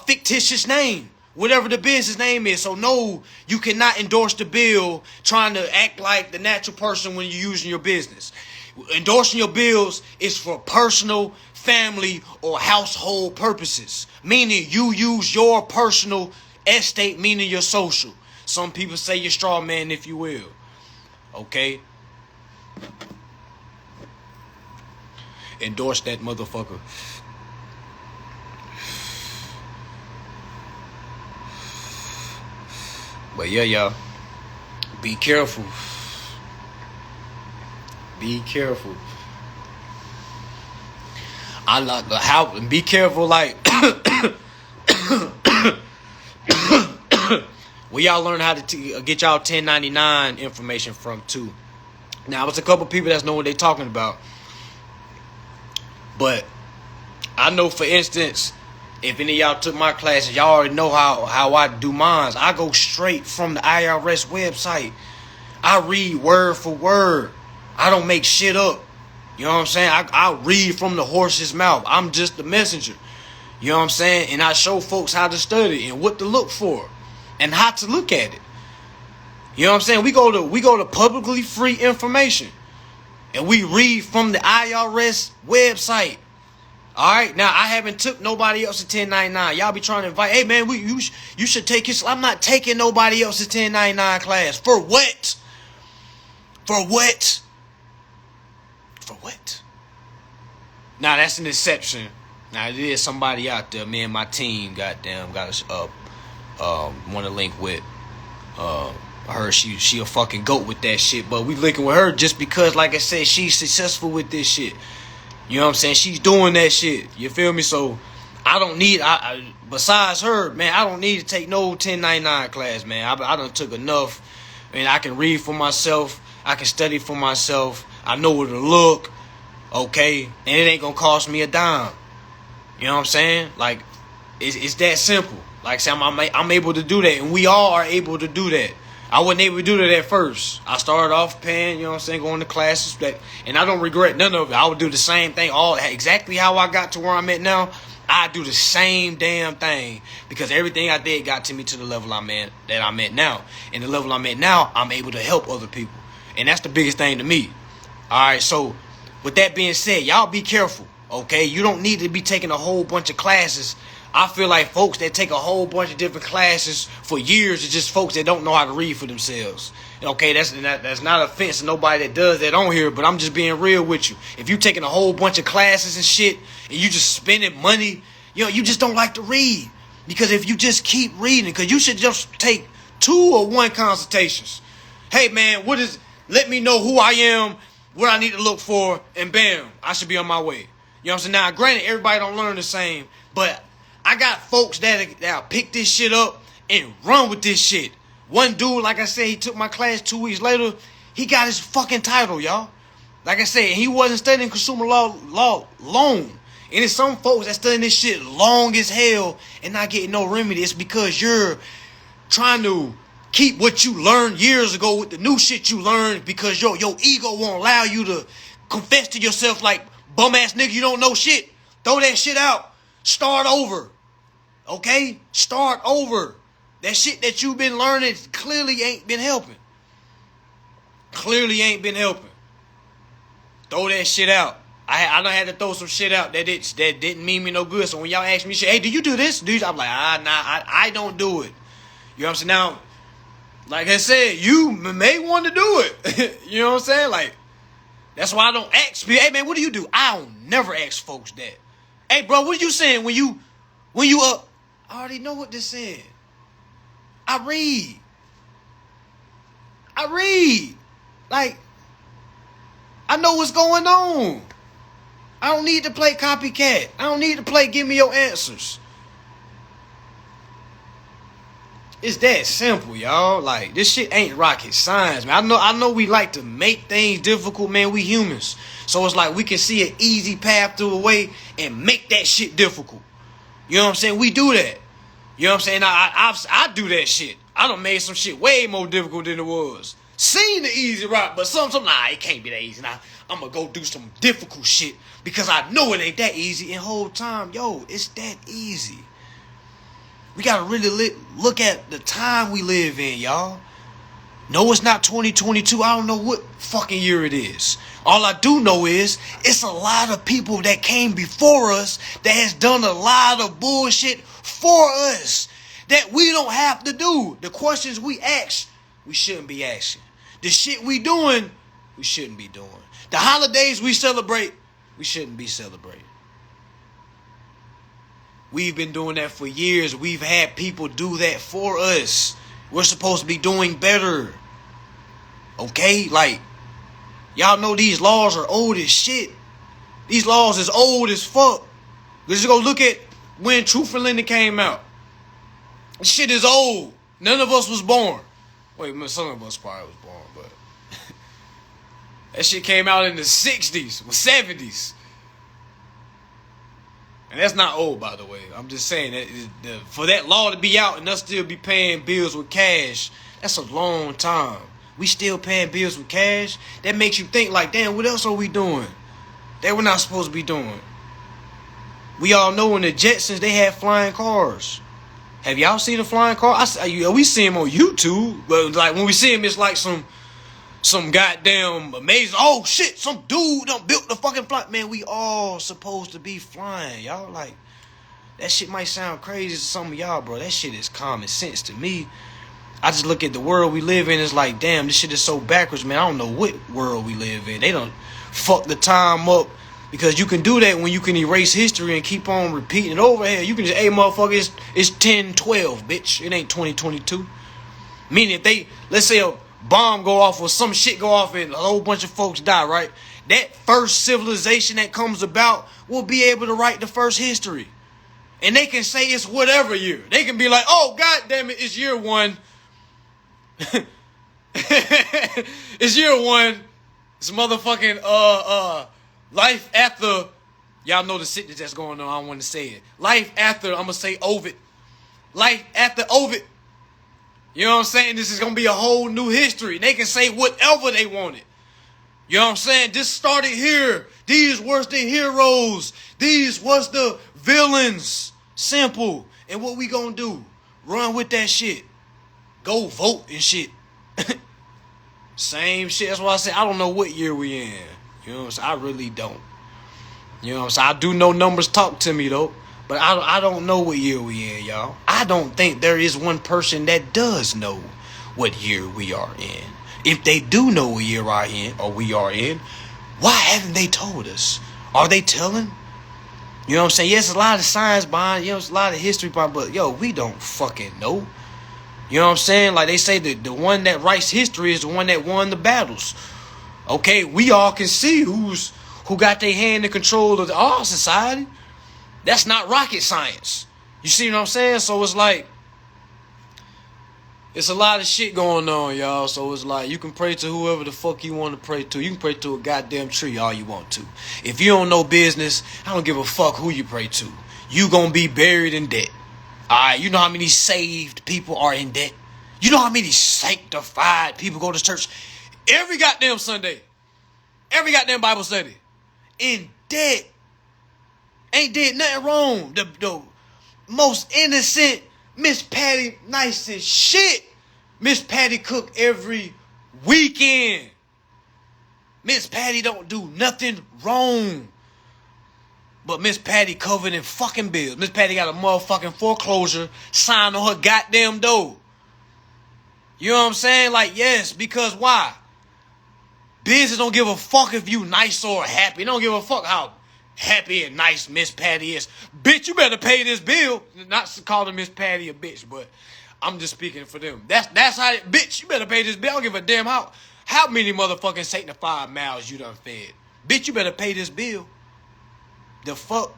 fictitious name, whatever the business name is. So no, you cannot endorse the bill trying to act like the natural person when you're using your business. Endorsing your bills is for personal, family, or household purposes, meaning you use your personal estate, meaning your social. Some people say you're straw man, if you will. Okay? Endorse that motherfucker. But yeah, y'all. Be careful. Be careful. I like how. Be careful, like where y'all learn how to get y'all 1099 information from too. Now, it's a couple people that know what they're talking about, but I know, for instance, if any of y'all took my classes, y'all already know how I do mine. I go straight from the IRS website. I read word for word. I don't make shit up. You know what I'm saying? I read from the horse's mouth. I'm just the messenger. You know what I'm saying? And I show folks how to study and what to look for and how to look at it. You know what I'm saying? We go to publicly free information and we read from the IRS website. All right, now I haven't took nobody else's 1099. Y'all be trying to invite, hey man, you should take his. I'm not taking nobody else's 1099 class. For what? For what? For what? Now that's an exception. Now there is somebody out there. Me and my team, goddamn, got us up. Want to link with her. She a fucking goat with that shit. But we linking with her just because, like I said, she's successful with this shit. You know what I'm saying? She's doing that shit. You feel me? So I don't need. Besides her, man, I don't need to take no 1099 class, man. I done took enough. I mean, I can read for myself. I can study for myself. I know where to look, okay? And it ain't gonna cost me a dime. You know what I'm saying? Like, it's that simple. Like I said, I'm able to do that, and we all are able to do that. I wasn't able to do that at first. I started off paying, you know what I'm saying, going to classes, and I don't regret none of it. I would do the same thing, exactly how I got to where I'm at now. I do the same damn thing because everything I did got to me to the level I'm at now. And the level I'm at now, I'm able to help other people, and that's the biggest thing to me. All right, so with that being said, y'all be careful, okay? You don't need to be taking a whole bunch of classes. I feel like folks that take a whole bunch of different classes for years are just folks that don't know how to read for themselves. Okay, that's not offense to nobody that does that on here, but I'm just being real with you. If you taking a whole bunch of classes and shit, and you just spending money, you just don't like to read. Because if you just keep reading, because you should just take 2 or 1 consultations. Hey man, let me know who I am, what I need to look for, and bam, I should be on my way. You know what I'm saying? Now, granted, everybody don't learn the same, but I got folks that'll pick this shit up and run with this shit. One dude, like I said, he took my class 2 weeks later. He got his fucking title, y'all. Like I said, he wasn't studying consumer law long. And it's some folks that studying this shit long as hell and not getting no remedy. It's because you're trying to keep what you learned years ago with the new shit you learned because your ego won't allow you to confess to yourself like, bum ass nigga, you don't know shit. Throw that shit out. Start over. Okay? Start over. That shit that you've been learning clearly ain't been helping. Clearly ain't been helping. Throw that shit out. I done had to throw some shit out that didn't mean me no good. So when y'all ask me shit, hey, do you do this? I'm like, I don't do it. You know what I'm saying? Now, like I said, you may want to do it. You know what I'm saying? Like, that's why I don't ask people, hey man, what do you do? I don't never ask folks that. Hey bro, what are you saying when you I already know what this said. I read. Like, I know what's going on. I don't need to play copycat. I don't need to play give me your answers. It's that simple, y'all. Like, this shit ain't rocket science, man. I know we like to make things difficult, man. We humans. So it's like we can see an easy path through a way and make that shit difficult. You know what I'm saying? We do that. You know what I'm saying? I do that shit. I done made some shit way more difficult than it was. seen the easy route, but some nah, it can't be that easy. Now I'm gonna go do some difficult shit because I know it ain't that easy. And whole time, yo, it's that easy. We gotta really look at the time we live in, y'all. No, it's not 2022. I don't know what fucking year it is. All I do know is it's a lot of people that came before us that has done a lot of bullshit for us that we don't have to do. The questions we ask, we shouldn't be asking. The shit we doing, we shouldn't be doing. The holidays we celebrate, we shouldn't be celebrating. We've been doing that for years. We've had people do that for us. We're supposed to be doing better. Okay? Like, y'all know these laws are old as shit. These laws is old as fuck. Let's just go look at when Truth and Lending came out. This shit is old. None of us was born. Wait, some of us probably was born, but that shit came out in the 60s or 70s. And that's not old, by the way. I'm just saying that for that law to be out and us still be paying bills with cash, that's a long time. We still paying bills with cash. That makes you think like, damn, what else are we doing that we're not supposed to be doing? We all know in the Jetsons they had flying cars. Have y'all seen a flying car? We see them on YouTube, but like when we see them, it's like some goddamn amazing. Oh shit, some dude done built the fucking flight. Man, we all supposed to be flying, y'all. Like, that shit might sound crazy to some of y'all, bro. That shit is common sense to me. I just look at the world we live in. It's like, damn, this shit is so backwards, man. I don't know what world we live in. They done fuck the time up. Because you can do that when you can erase history and keep on repeating it over here. You can just, hey, motherfucker, it's 1012, bitch. It ain't 2022. Meaning if let's say a bomb go off or some shit go off and a whole bunch of folks die, right? That first civilization that comes about will be able to write the first history. And they can say it's whatever year. They can be like, oh, God damn it, it's year one. It's year one. It's motherfucking, life after, y'all know the sickness that's going on. I don't want to say it. Life after, I'm going to say Ovid. Life after Ovid. You know what I'm saying? This is going to be a whole new history. They can say whatever they wanted. You know what I'm saying? This started here. These was the heroes. These was the villains. Simple. And what we going to do? Run with that shit. Go vote and shit. Same shit. That's why I say I don't know what year we in. You know what I'm saying? I really don't. You know what I'm saying? I do know numbers talk to me, though. But I don't know what year we in, y'all. I don't think there is one person that does know what year we are in. If they do know what year we are in, why haven't they told us? Are they telling? You know what I'm saying? Yes, a lot of science behind, it's a lot of history behind, but yo, we don't fucking know. You know what I'm saying? Like they say, the one that writes history is the one that won the battles. Okay, we all can see who got their hand in control of our society. That's not rocket science. You see what I'm saying? So it's like, it's a lot of shit going on, y'all. So it's like, you can pray to whoever the fuck you want to pray to. You can pray to a goddamn tree all you want to. If you don't know business, I don't give a fuck who you pray to. You gonna be buried in debt. Alright, you know how many saved people are in debt? You know how many sanctified people go to church every goddamn Sunday, every goddamn Bible study, in debt? Ain't did nothing wrong. The most innocent Miss Patty, nice as shit. Miss Patty cook every weekend. Miss Patty don't do nothing wrong. But Miss Patty covered in fucking bills. Miss Patty got a motherfucking foreclosure signed on her goddamn door. You know what I'm saying? Like, yes, because why? Business don't give a fuck if you nice or happy. They don't give a fuck how happy and nice Miss Patty is. Bitch, you better pay this bill. Not calling Miss Patty a bitch, but I'm just speaking for them. That's how, bitch, you better pay this bill. I don't give a damn how many motherfucking sanctified mouths you done fed. Bitch, you better pay this bill. The fuck?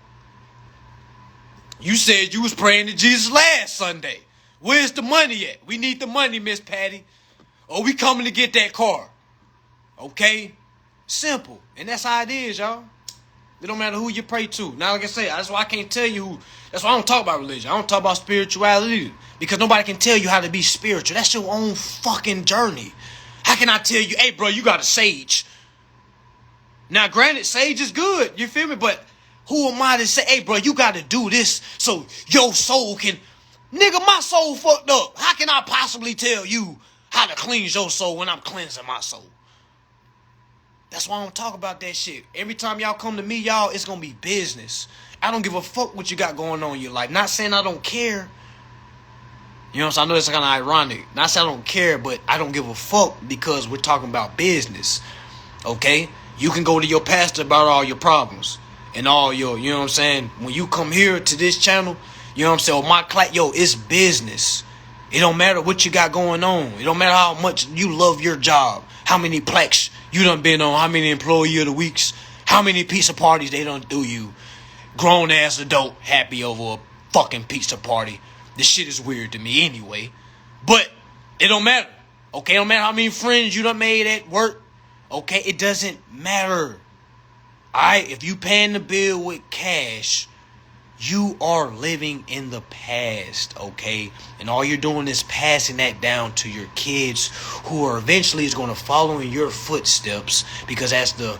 You said you was praying to Jesus last Sunday. Where's the money at? We need the money, Miss Patty. Or we coming to get that car. Okay? Simple. And that's how it is, y'all. It don't matter who you pray to. Now, like I say, that's why I can't tell you who. That's why I don't talk about religion. I don't talk about spirituality. Because nobody can tell you how to be spiritual. That's your own fucking journey. How can I tell you, hey, bro, you got a sage? Now, granted, sage is good. You feel me? But who am I to say, hey, bro, you got to do this so your soul can... Nigga, my soul fucked up. How can I possibly tell you how to cleanse your soul when I'm cleansing my soul? That's why I don't talk about that shit. Every time y'all come to me, y'all, it's going to be business. I don't give a fuck what you got going on in your life. Not saying I don't care. You know what I'm saying? I know it's kind of ironic. Not saying I don't care, but I don't give a fuck because we're talking about business. Okay? You can go to your pastor about all your problems and all your, you know what I'm saying? When you come here to this channel, you know what I'm saying? My class, yo, it's business. It don't matter what you got going on. It don't matter how much you love your job. How many plaques you done been on. How many employee of the weeks. How many pizza parties they done do you. Grown ass adult happy over a fucking pizza party. This shit is weird to me anyway. But it don't matter. Okay, it don't matter how many friends you done made at work. Okay, it doesn't matter. Alright, if you paying the bill with cash, you are living in the past, okay? And all you're doing is passing that down to your kids who are eventually is going to follow in your footsteps because as the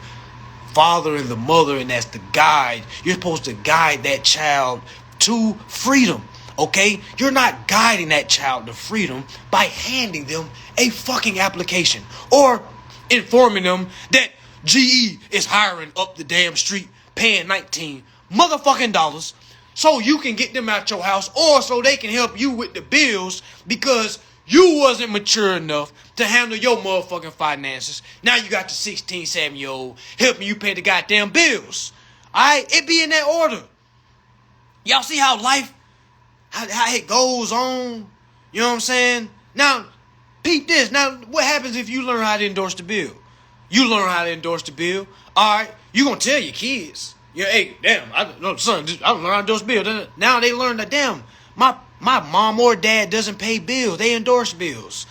father and the mother and as the guide, you're supposed to guide that child to freedom, okay? You're not guiding that child to freedom by handing them a fucking application or informing them that GE is hiring up the damn street paying $19 motherfucking dollars so you can get them out your house or so they can help you with the bills because you wasn't mature enough to handle your motherfucking finances. Now you got the 16, 17-year-old helping you pay the goddamn bills. Alright? It be in that order. Y'all see how life, how it goes on? You know what I'm saying? Now, peep this. Now, what happens if you learn how to endorse the bill? You learn how to endorse the bill. Alright? You gonna tell your kids. Yeah, hey, damn, I learned how to endorse bills. Now they learn that, damn, my mom or dad doesn't pay bills. They endorse bills.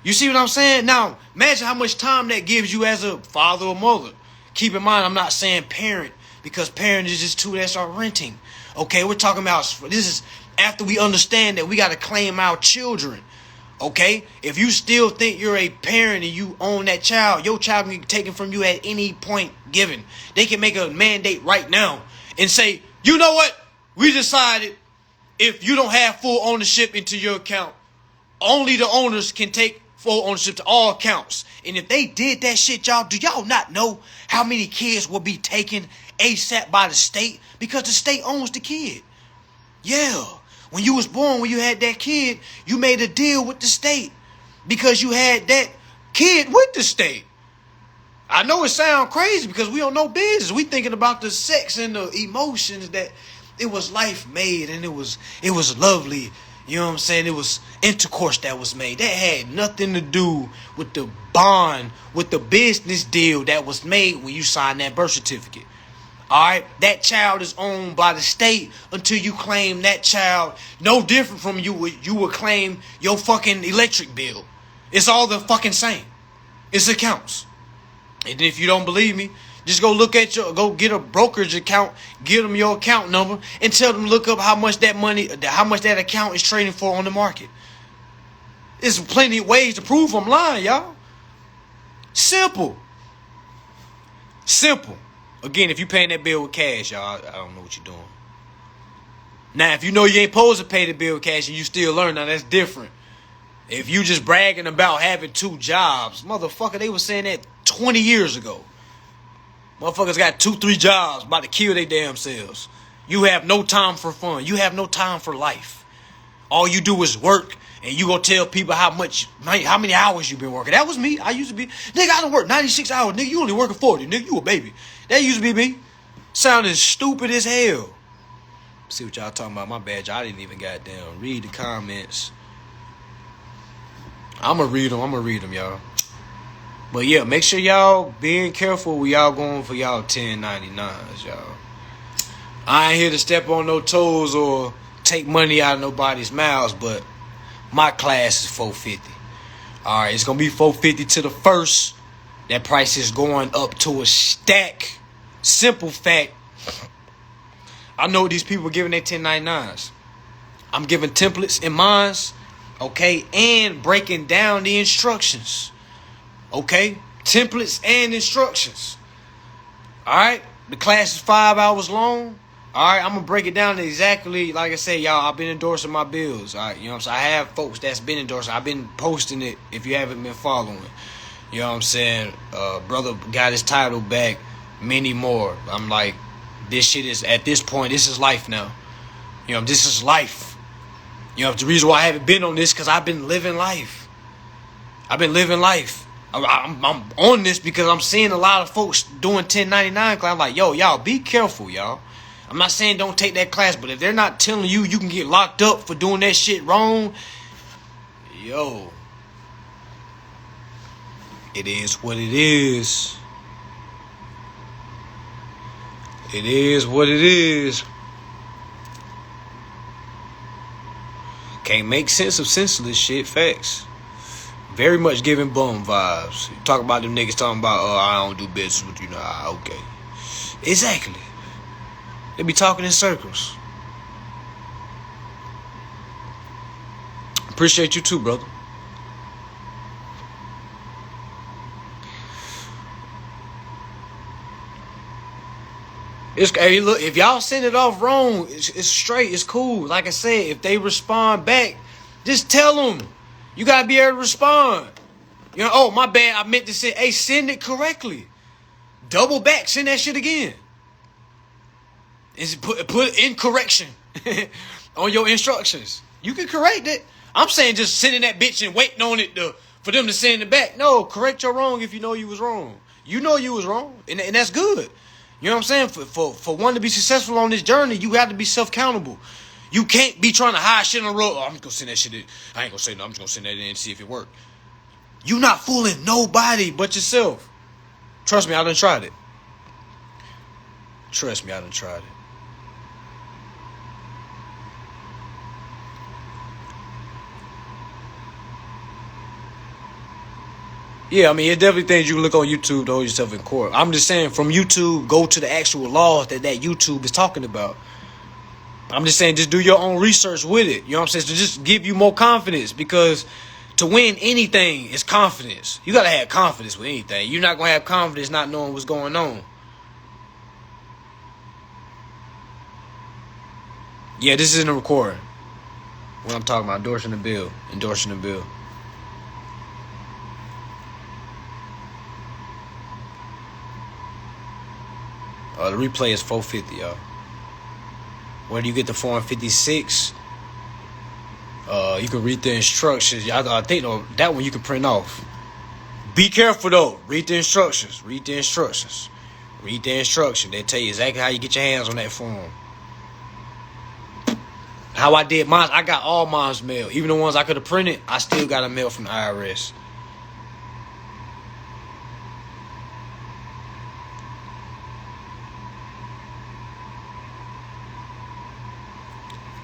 You see what I'm saying? Now, imagine how much time that gives you as a father or mother. Keep in mind, I'm not saying parent because parent is just two that are renting. Okay, we're talking about, this is after we understand that we got to claim our children. Okay, if you still think you're a parent and you own that child, your child can be taken from you at any point given. They can make a mandate right now and say, you know what? We decided if you don't have full ownership into your account, only the owners can take full ownership to all accounts. And if they did that shit, y'all, do y'all not know how many kids will be taken ASAP by the state? Because the state owns the kid. Yeah. When you was born, when you had that kid, you made a deal with the state because you had that kid with the state. I know it sounds crazy because we don't know business. We thinking about the sex and the emotions that it was life made and it was lovely. You know what I'm saying? It was intercourse that was made. That had nothing to do with the bond, with the business deal that was made when you signed that birth certificate. Alright, that child is owned by the state until you claim that child. No different from you would claim your fucking electric bill. It's all the fucking same. It's accounts. And if you don't believe me, just go get a brokerage account, give them your account number, and tell them to look up how much that account is trading for on the market. There's plenty of ways to prove I'm lying, y'all. Simple. Again, if you paying that bill with cash, y'all, I don't know what you're doing. Now, if you know you ain't supposed to pay the bill with cash and you still learn, now that's different. If you just bragging about having 2 jobs, motherfucker, they was saying that 20 years ago. Motherfuckers got 2-3 jobs, about to kill their damn selves. You have no time for fun. You have no time for life. All you do is work, and you gonna tell people how many hours you been working. That was me. I used to be, nigga, I don't work 96 hours. Nigga, you only working 40. Nigga, you a baby. That used to be me. Sounding stupid as hell. See what y'all talking about. My bad, y'all didn't even goddamn read the comments. I'ma read them, y'all. But yeah, make sure y'all being careful when y'all going for y'all 1099s, y'all. I ain't here to step on no toes or take money out of nobody's mouths, but my class is $450. Alright, it's gonna be $450 to the first. That price is going up to a stack. Simple fact. I know these people are giving their 1099s. I'm giving templates in mine, okay, and breaking down the instructions. Okay? Templates and instructions. Alright? The class is 5 hours long. Alright, I'm gonna break it down to exactly, like I said, y'all, I've been endorsing my bills. Alright, you know what I'm saying? I have folks that's been endorsing. I've been posting it if you haven't been following. You know what I'm saying? Brother got his title back, many more. I'm like, this shit is, at this point, this is life now. You know, this is life. You know, the reason why I haven't been on this, because I've been living life. I've been living life. I'm on this because I'm seeing a lot of folks doing 1099 class. I'm like, yo, y'all, be careful, y'all. I'm not saying don't take that class, but if they're not telling you you can get locked up for doing that shit wrong, yo, it is what it is. It is what it is. Can't make sense of senseless shit. Facts. Very much giving bum vibes. You talk about them niggas talking about, oh, I don't do business with you. Nah, okay. Exactly. They be talking in circles. Appreciate you too, brother. Hey, look, if y'all send it off wrong, it's straight, it's cool. Like I said, if they respond back, just tell them. You gotta be able to respond. You know, oh, my bad, I meant to say, hey, send it correctly. Double back, send that shit again. Is put in correction on your instructions. You can correct it. I'm saying just sending that bitch and waiting on it for them to send it back. No, correct your wrong if you know you was wrong. You know you was wrong, and that's good. You know what I'm saying? For one to be successful on this journey, you have to be self-accountable. You can't be trying to hide shit on the road. Oh, I'm just gonna send that shit in. I ain't gonna say no. I'm just gonna send that in and see if it works. You not fooling nobody but yourself. Trust me, I done tried it. Trust me, I done tried it. Yeah, I mean, it's definitely things you can look on YouTube to hold yourself in court. I'm just saying, from YouTube, go to the actual laws that YouTube is talking about. I'm just saying, just do your own research with it. You know what I'm saying? To just give you more confidence, because to win anything is confidence. You gotta have confidence with anything. You're not gonna have confidence not knowing what's going on. Yeah, this isn't a recording. What I'm talking about, endorsing the bill. Endorsing the bill. The replay is 450, y'all. Where do you get the Form 56? You can read the instructions. I think that one you can print off. Be careful though. Read the instructions. Read the instructions. Read the instruction. They tell you exactly how you get your hands on that form. How I did mine, I got all mine's mail. Even the ones I could have printed, I still got a mail from the IRS.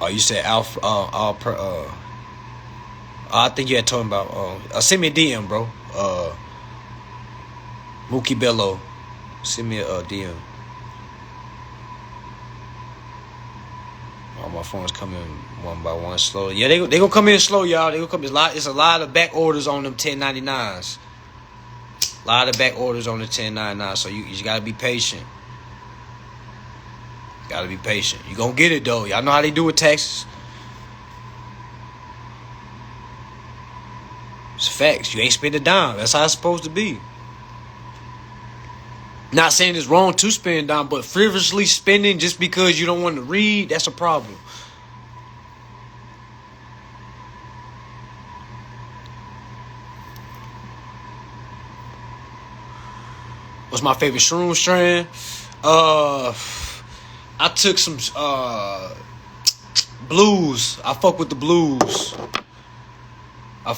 Oh, you said Alpha, I think you had told him about, send me a DM, bro. Mookie Bello, send me a DM. All my phones coming one by one slow. Yeah, they gonna come in slow, y'all. They gonna come. It's a lot of back orders on them 1099s. A lot of back orders on the 1099, so you gotta be patient. Gotta be patient. You gonna get it though. Y'all know how they do with taxes. It's facts. You ain't spend a dime. That's how it's supposed to be. Not saying it's wrong to spend a dime, but frivolously spending just because you don't want to read, that's a problem. What's my favorite shroom strand? I took some blues. I fuck with the blues. I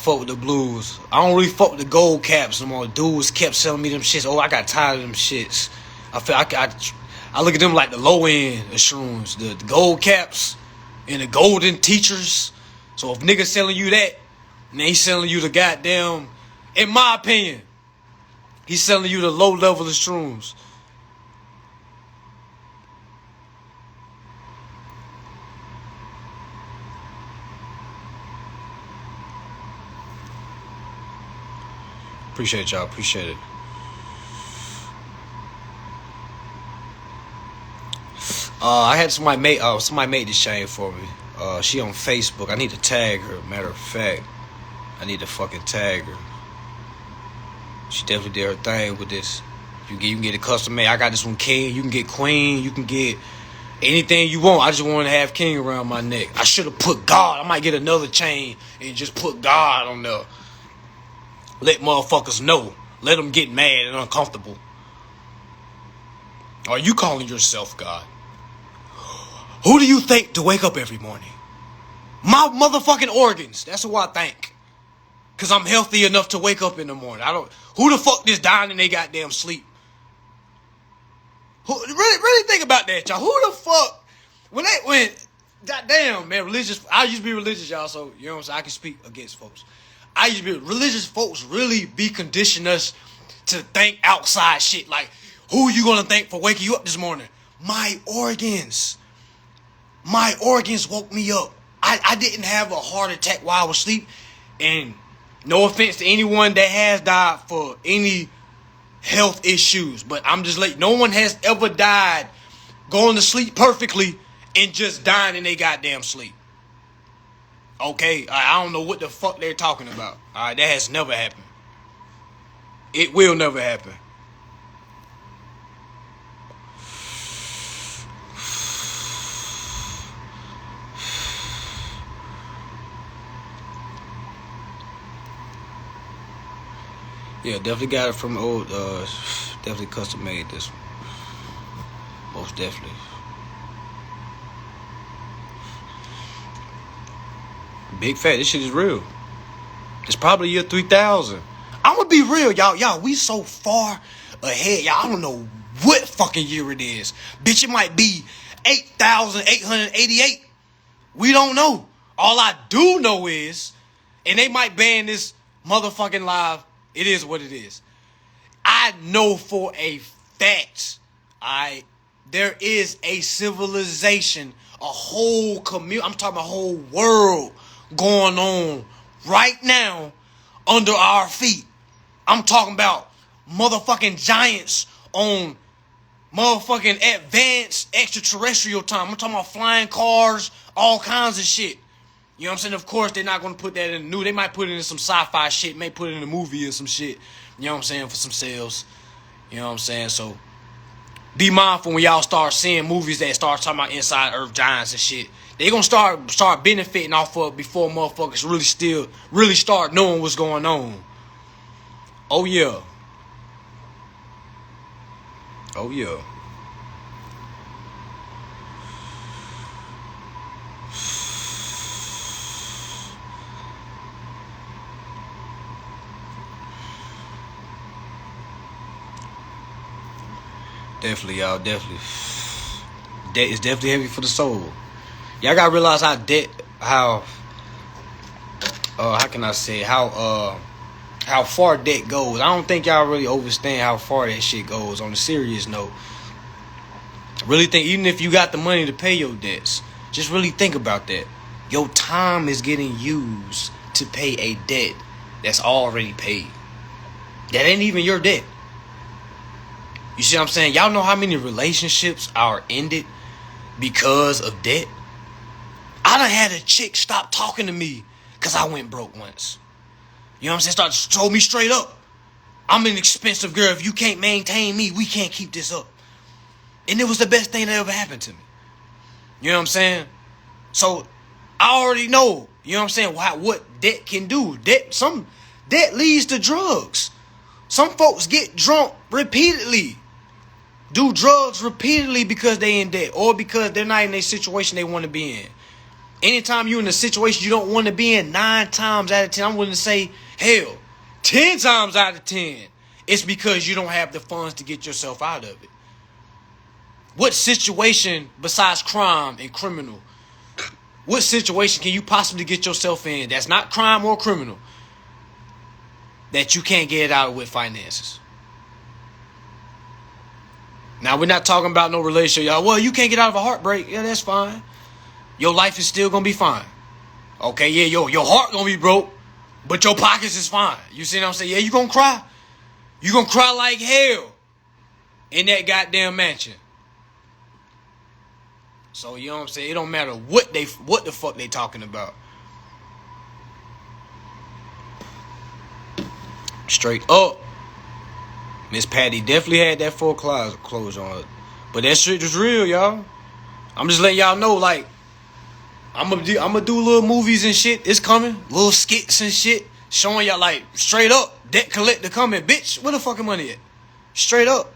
don't really fuck with the gold caps no more. Dudes kept selling me them shits. Oh, I got tired of them shits. I look at them like the low end of shrooms. The gold caps and the golden teachers. So if niggas selling you that, and they selling you the goddamn, in my opinion, he's selling you the low level of shrooms. Appreciate y'all. Appreciate it. I had somebody made this chain for me. She on Facebook. I need to tag her. Matter of fact, I need to fucking tag her. She definitely did her thing with this. You can get it custom made. I got this one king. You can get queen. You can get anything you want. I just want to have king around my neck. I should have put God. I might get another chain and just put God on there. Let motherfuckers know. Let them get mad and uncomfortable. Are you calling yourself God? Who do you think to wake up every morning? My motherfucking organs. That's who I think. Cause I'm healthy enough to wake up in the morning. Who the fuck just dying in they goddamn sleep? Really think about that, y'all. Who the fuck when goddamn man, religious. I used to be religious, y'all. So you know what I'm saying. I can speak against folks. I used to be religious. Folks really be conditioning us to think outside shit. Like, who you gonna thank for waking you up this morning? My organs. My organs woke me up. I didn't have a heart attack while I was asleep. And no offense to anyone that has died for any health issues, but I'm just like, no one has ever died going to sleep perfectly and just dying in their goddamn sleep. Okay? I don't know what the fuck they're talking about. Alright, that has never happened. It will never happen. Yeah, definitely got it from old, definitely custom made this one. Most definitely. Big fat, this shit is real. It's probably year 3000. I'm gonna be real, y'all. Y'all, we so far ahead, y'all. I don't know what fucking year it is. Bitch, it might be 8,888. We don't know. All I do know is, and they might ban this motherfucking live. It is what it is. I know for a fact, there is a civilization, a whole community, I'm talking a whole world going on right now under our feet. I'm talking about motherfucking giants on motherfucking advanced extraterrestrial time. I'm talking about flying cars, all kinds of shit. You know what I'm saying? Of course, they're not going to put that in the new. They might put it in some sci-fi shit. May put it in a movie or some shit. You know what I'm saying? For some sales. You know what I'm saying? So, be mindful when y'all start seeing movies that start talking about inside Earth giants and shit. They going to start benefiting off of it before motherfuckers really start knowing what's going on. Oh, yeah. Oh, yeah. Definitely, y'all. Definitely. Debt is definitely heavy for the soul. Y'all gotta realize how can I say, how far debt goes. I don't think y'all really understand how far that shit goes on a serious note. Really think, even if you got the money to pay your debts, just really think about that. Your time is getting used to pay a debt that's already paid. That ain't even your debt. You see what I'm saying? Y'all know how many relationships are ended because of debt? I done had a chick stop talking to me because I went broke once. You know what I'm saying? Told me straight up, I'm an expensive girl. If you can't maintain me, we can't keep this up. And it was the best thing that ever happened to me. You know what I'm saying? So, I already know, you know what I'm saying, what debt can do. Debt leads to drugs. Some folks get drunk repeatedly. Do drugs repeatedly because they in debt. Or because they're not in a situation they want to be in. Anytime you're in a situation you don't want to be in, 9 times out of 10, I'm willing to say, hell, 10 times out of 10, it's because you don't have the funds to get yourself out of it. What situation besides crime and criminal, what situation can you possibly get yourself in that's not crime or criminal that you can't get out of with finances? Now, we're not talking about no relationship, y'all. Well, you can't get out of a heartbreak. Yeah, that's fine. Your life is still going to be fine. Okay, yeah, your heart going to be broke. But your pockets is fine. You see what I'm saying? Yeah, you gonna cry. You gonna cry like hell in that goddamn mansion. So you know what I'm saying? It don't matter what the fuck they talking about. Straight up. Miss Patty definitely had that full clothes on. But that shit was real, y'all. I'm just letting y'all know, like, I'm gonna do little movies and shit. It's coming. Little skits and shit. Showing y'all, like, straight up. Debt collector coming. Bitch, where the fucking money at? Straight up.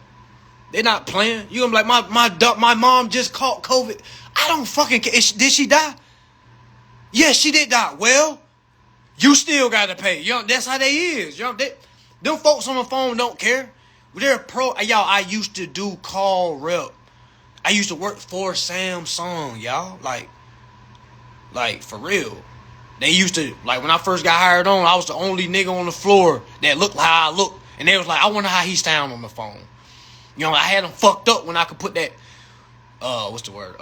They not playing. You gonna be like, my mom just caught COVID. I don't fucking care. Did she die? Yes, she did die. Well, you still gotta pay. You know, that's how they is. You know, them folks on the phone don't care. They're y'all, I used to do call rep. I used to work for Samsung, y'all. Like, for real. They used to, like, when I first got hired on, I was the only nigga on the floor that looked how I looked. And they was like, I wonder how he sound on the phone. You know, I had them fucked up when I could put that, what's the word?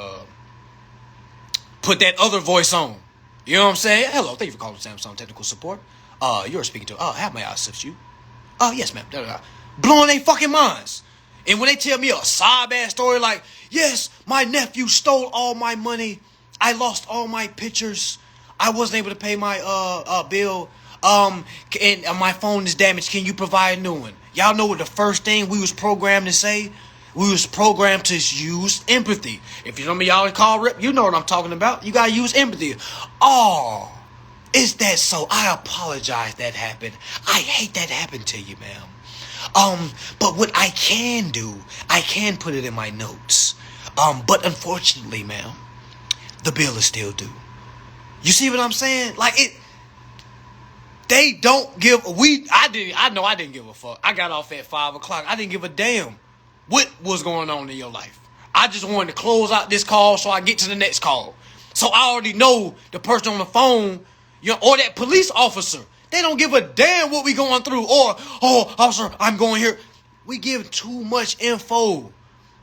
Put that other voice on. You know what I'm saying? Hello, thank you for calling Samsung Technical Support. You're speaking to, how may I assist you? Yes, ma'am. Blowing their fucking minds. And when they tell me a sob-ass story like, yes, my nephew stole all my money. I lost all my pictures. I wasn't able to pay my bill. And my phone is damaged. Can you provide a new one? Y'all know what the first thing we was programmed to say? We was programmed to use empathy. If you know me, y'all call rep, you know what I'm talking about. You gotta use empathy. Oh, is that so? I apologize that happened. I hate that happened to you, ma'am. But what I can do, I can put it in my notes. But unfortunately, ma'am, the bill is still due. You see what I'm saying? Like, they don't give, I know I didn't give a fuck. I got off at 5 o'clock. I didn't give a damn what was going on in your life. I just wanted to close out this call so I get to the next call. So I already know the person on the phone, you know, or that police officer. They don't give a damn what we going through. Or, oh, officer, I'm going here. We give too much info.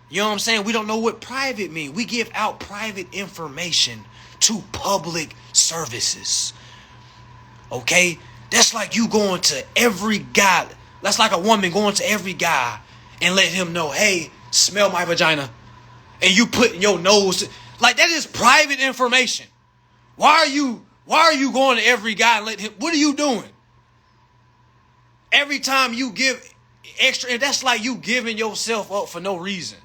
You know what I'm saying? We don't know what private means. We give out private information to public services. Okay? That's like you going to every guy. That's like a woman going to every guy and let him know, hey, smell my vagina. And you put your nose. Like, that is private information. Why are you going to every guy and let him, what are you doing? Every time you give extra, that's like you giving yourself up for no reason.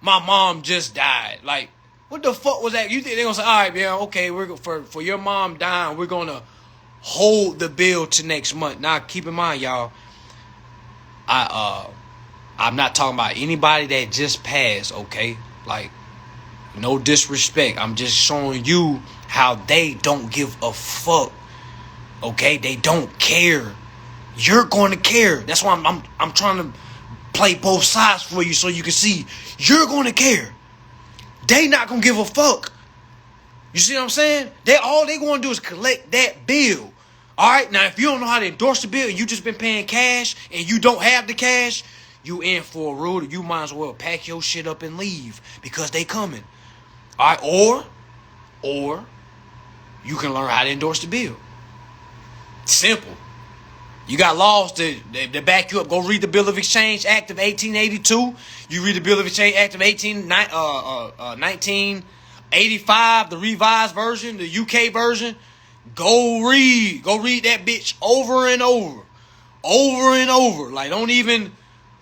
My mom just died. Like, what the fuck was that? You think they're going to say, all right, man, okay, for your mom dying, we're going to hold the bill to next month. Now, keep in mind, y'all, I'm not talking about anybody that just passed, okay? Like, no disrespect. I'm just showing you how they don't give a fuck. Okay? They don't care. You're going to care. That's why I'm trying to play both sides for you so you can see you're going to care. They not going to give a fuck. You see what I'm saying? All they going to do is collect that bill. All right? Now, if you don't know how to endorse the bill and you just been paying cash and you don't have the cash, you in for a rule. You might as well pack your shit up and leave because they coming. All right? Or you can learn how to endorse the bill. Simple. You got laws to back you up. Go read the Bill of Exchange Act of 1882. You read the Bill of Exchange Act of 1985, the revised version, the UK version. Go read that bitch over and over. Over and over. Like, don't even,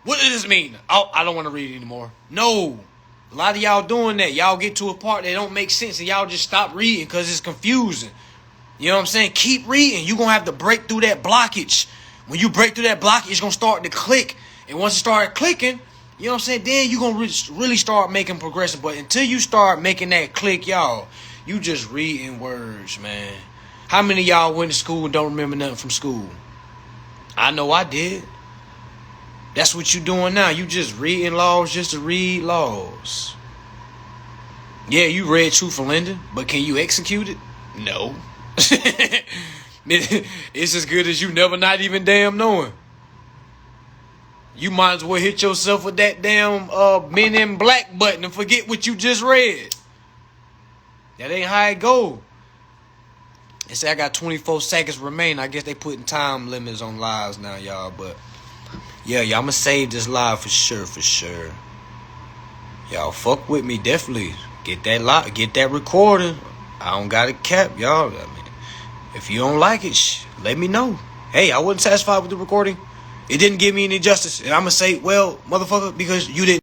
what does this mean? Oh, I don't want to read it anymore. No. A lot of y'all doing that. Y'all get to a part that don't make sense and y'all just stop reading because it's confusing. You know what I'm saying? Keep reading. You're going to have to break through that blockage. When you break through that blockage, it's going to start to click. And once it starts clicking, you know what I'm saying? Then you're going to really start making progression. But until you start making that click, y'all, you just reading words, man. How many of y'all went to school and don't remember nothing from school? I know I did. That's what you doing now. You just reading laws just to read laws. Yeah, you read Truth and Lending, but can you execute it? No. It's as good as you never not even damn knowing. You might as well hit yourself with that damn Men in Black button and forget what you just read. That ain't how it go. They say I got 24 seconds remaining. I guess they putting time limits on lives now, y'all. But yeah, y'all, I'ma save this live for sure. Y'all fuck with me, definitely. Get that recording. I don't got a cap, y'all. I mean, if you don't like it, let me know. Hey, I wasn't satisfied with the recording. It didn't give me any justice. And I'ma say, well, motherfucker, because you didn't.